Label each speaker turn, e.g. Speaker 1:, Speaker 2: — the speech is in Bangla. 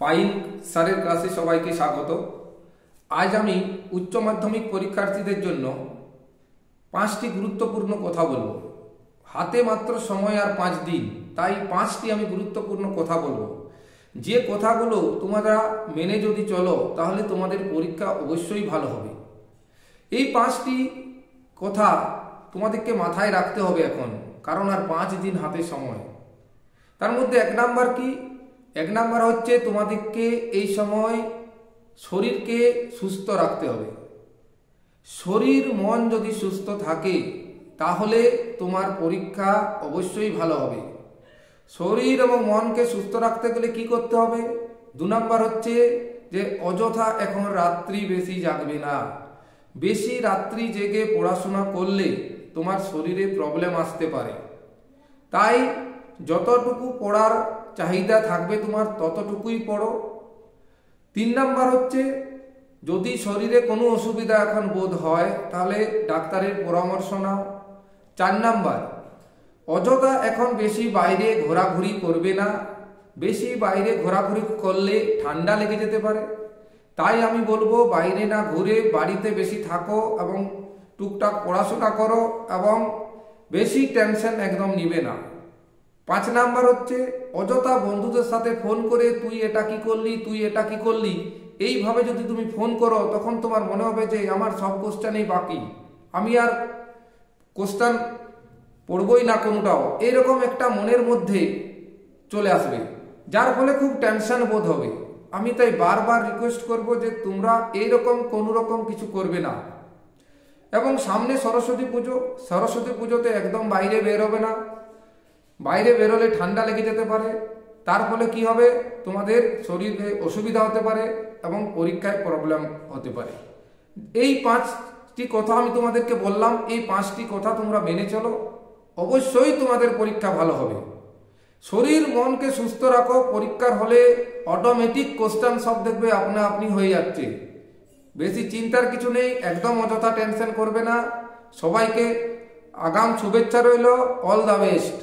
Speaker 1: পাইল স্যারের ক্লাসে সবাইকে স্বাগত। আজ আমি উচ্চ মাধ্যমিক পরীক্ষার্থীদের জন্য 5টি গুরুত্বপূর্ণ কথা বলবো। হাতে মাত্র সময় আর 5 দিন, তাই 5টি আমি গুরুত্বপূর্ণ কথা বলবো। যে কথাগুলো তোমরা মেনে যদি চলো তাহলে তোমাদের পরীক্ষা অবশ্যই ভালো হবে। এই 5টি কথা তোমাদেরকে মাথায় রাখতে হবে এখন, কারণ আর 5 দিন হাতে সময়। তার মধ্যে 1 নাম্বার কি? 1 নাম্বার হচ্ছে তোমাদেরকে এই সময় শরীরকে সুস্থ রাখতে হবে। শরীর মন যদি সুস্থ থাকে তাহলে তোমার পরীক্ষা অবশ্যই ভালো হবে। শরীর এবং মনকে সুস্থ রাখতে গেলে কি করতে হবে? 2 নাম্বার হচ্ছে যে অযথা এখন রাত্রি বেশি জাগবে না। বেশি রাত্রি জেগে পড়াশোনা করলে তোমার শরীরে প্রবলেম আসতে পারে, তাই যতটুকু পড়ার চাহিদা থাকবে তোমার ততটুকুই পড়ো। 3 নাম্বার হচ্ছে যদি শরীরে কোনো অসুবিধা এখন বোধ হয় তাহলে ডাক্তারের পরামর্শ নাও। 4 নাম্বার, অযথা এখন বেশি বাইরে ঘোরাঘুরি করবে না। বেশি বাইরে ঘোরাঘুরি করলে ঠান্ডা লেগে যেতে পারে, তাই আমি বলবো বাইরে না ঘুরে বাড়িতে বেশি থাকো এবং টুকটাক পড়াশোনা করো এবং বেশি টেনশন একদম নিবে না। 5 নাম্বার হচ্ছে অযথা বন্ধুদের সাথে ফোন করে তুই এটা কি করলি, তুই এটা কি করলি, এইভাবে যদি তুমি ফোন করো তখন তোমার মনে হবে যে আমার সব কোশ্চেনই বাকি, আমি আর কোশ্চেন পড়বই না কোনোটাও, এইরকম একটা মনের মধ্যে চলে আসবে, যার ফলে খুব টেনশন বোধ হবে। আমি তাই বারবার রিকোয়েস্ট করব যে তোমরা এইরকম কোনো রকম কিছু করবে না। এবং সামনে সরস্বতী পুজো, সরস্বতী পুজোতে একদম বাইরে বের হবে না। বাইরে বেরোলে ঠান্ডা লেগে যেতে পারে, তার ফলে কি হবে তোমাদের শরীরে অসুবিধা হতে পারে এবং পরীক্ষায় প্রবলেম হতে পারে। এই 5টি কথা আমি তোমাদেরকে বললাম, এই 5টি কথা তোমরা মেনে চলো, অবশ্যই তোমাদের পরীক্ষা ভালো হবে। শরীর মনকে সুস্থ রাখো, পরীক্ষার হলে অটোমেটিক কোশ্চেন সব দেখবে আপনা আপনি হয়ে যাচ্ছে। বেশি চিন্তার কিছু নেই, একদম অযথা টেনশন করবে না। সবাইকে আগাম শুভেচ্ছা রইল। All the best.